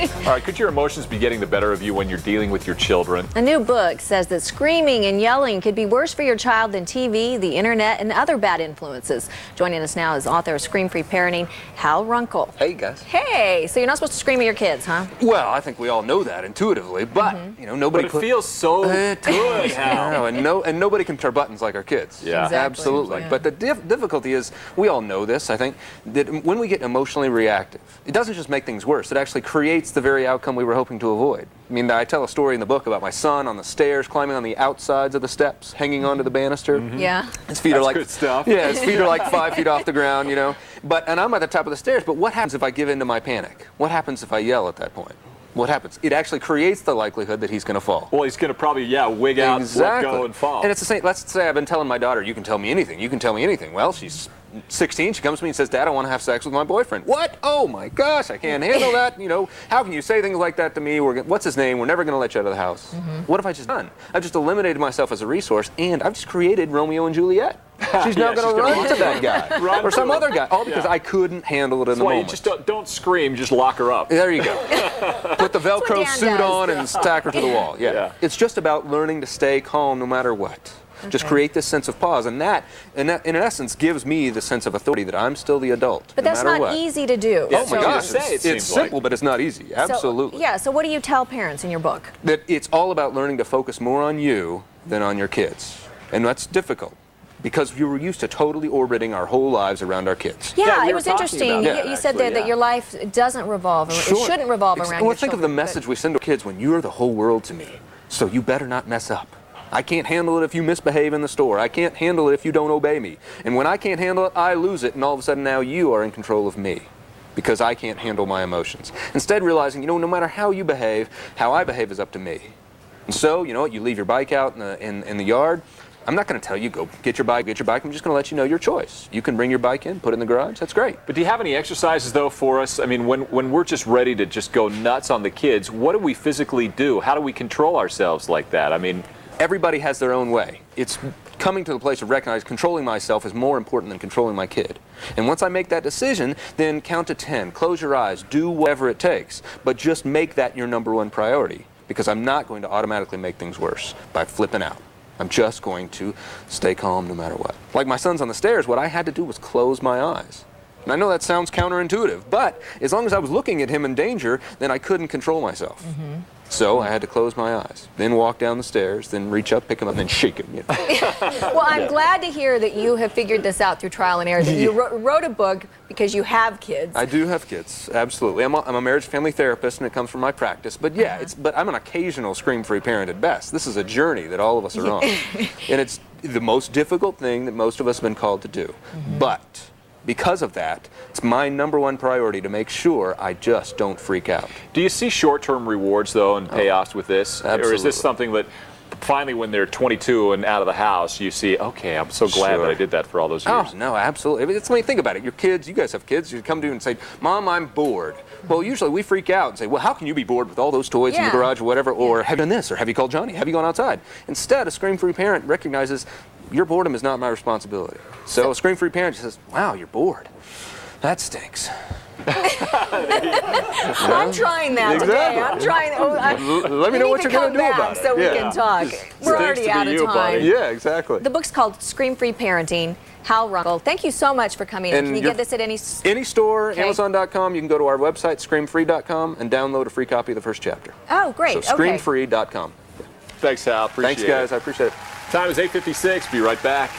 All right, could your emotions be getting the better of you when you're dealing with your children? A new book says that screaming and yelling could be worse for your child than TV, the internet, and other bad influences. Joining us now is author of Screamfree Parenting, Hal Runkel. Hey, guys. Hey, so you're not supposed to scream at your kids, huh? Well, I think we all know that intuitively, but you know, nobody. But it feels so good, Hal. and nobody can push our buttons like our kids. Yeah, Exactly. Absolutely. Yeah. But the difficulty is, we all know this. I think that when we get emotionally reactive, it doesn't just make things worse. It actually creates the very outcome we were hoping to avoid. I mean, I tell a story in the book about my son on the stairs, climbing on the outsides of the steps, hanging onto the banister. Yeah. His feet are like good stuff. Yeah, his feet are like 5 feet off the ground, you know. And I'm at the top of the stairs. But what happens if I give in to my panic? What happens if I yell at that point? What happens? It actually creates the likelihood that he's going to fall. Well, he's going to probably, wig out, let go, and fall. And it's the same. Let's say I've been telling my daughter, you can tell me anything. You can tell me anything. Well, she's 16. She comes to me and says, Dad, I want to have sex with my boyfriend. What? Oh, my gosh, I can't handle that. You know, how can you say things like that to me? What's his name? We're never going to let you out of the house. What have I just done? I've just eliminated myself as a resource, and I've just created Romeo and Juliet. She's now going to run to that guy or some other guy, all because I couldn't handle it in the moment. You just don't scream, just lock her up. There you go. Put the Velcro suit on and stack her to the wall. Yeah. It's just about learning to stay calm no matter what. Just create this sense of pause, and that, in essence, gives me the sense of authority that I'm still the adult. But that's not easy to do. Yeah, Oh my gosh, it it's simple, but it's not easy. Absolutely. So what do you tell parents in your book? That it's all about learning to focus more on you than on your kids, and that's difficult. Because we were used to totally orbiting our whole lives around our kids. Yeah, we it were was talking interesting. about You said that your life doesn't revolve, it shouldn't revolve around your Well, think of the children, message we send to kids when you're the whole world to me, so you better not mess up. I can't handle it if you misbehave in the store. I can't handle it if you don't obey me. And when I can't handle it, I lose it, and all of a sudden now you are in control of me because I can't handle my emotions. Instead, realizing, you know, no matter how you behave, how I behave is up to me. And so, you know what, you leave your bike out in the yard. I'm not going to tell you, go get your bike. I'm just going to let you know your choice. You can bring your bike in, put it in the garage. That's great. But do you have any exercises, though, for us? I mean, when we're just ready to just go nuts on the kids, what do we physically do? How do we control ourselves like that? I mean, everybody has their own way. It's coming to the place of recognizing controlling myself is more important than controlling my kid. And once I make that decision, then count to 10, close your eyes, do whatever it takes, but just make that your #1 priority, because I'm not going to automatically make things worse by flipping out. I'm just going to stay calm no matter what. Like my son's on the stairs, what I had to do was close my eyes. And I know that sounds counterintuitive, but as long as I was looking at him in danger, then I couldn't control myself. So I had to close my eyes, then walk down the stairs, then reach up, pick him up, and then shake him. You know? Well, I'm glad to hear that you have figured this out through trial and error, that you wrote a book because you have kids. I do have kids, absolutely. I'm a marriage family therapist, and it comes from my practice. But yeah, but I'm an occasional scream-free parent at best. This is a journey that all of us are on. And it's the most difficult thing that most of us have been called to do. But because of that, it's my #1 priority to make sure I just don't freak out. do you see short-term rewards, though, and payoffs with this? Absolutely. Or is this something that finally, when they're 22 and out of the house, you see, okay, I'm so glad that I did that for all those years? Oh, no, absolutely. I mean, think about it. Your kids, you guys have kids, you come to you and say, Mom, I'm bored. Well, usually we freak out and say, well, how can you be bored with all those toys in the garage or whatever, or have you done this, or have you called Johnny, have you gone outside? Instead, a scream-free parent recognizes your boredom is not my responsibility. So a scream-free parent says, wow, you're bored. That stinks. I'm trying that today. I'm trying. Let me know what you're going to do about it. So we can talk. We're already out of time. Yeah, exactly. The book's called Scream-Free Parenting, Hal Runkel. Thank you so much for coming in. Can you get this at any store, Amazon.com. You can go to our website, screamfree.com, and download a free copy of the first chapter. Oh, great. So screamfree.com. Thanks, Hal. Appreciate it. Thanks, guys. I appreciate it. Time is 8:56. Be right back.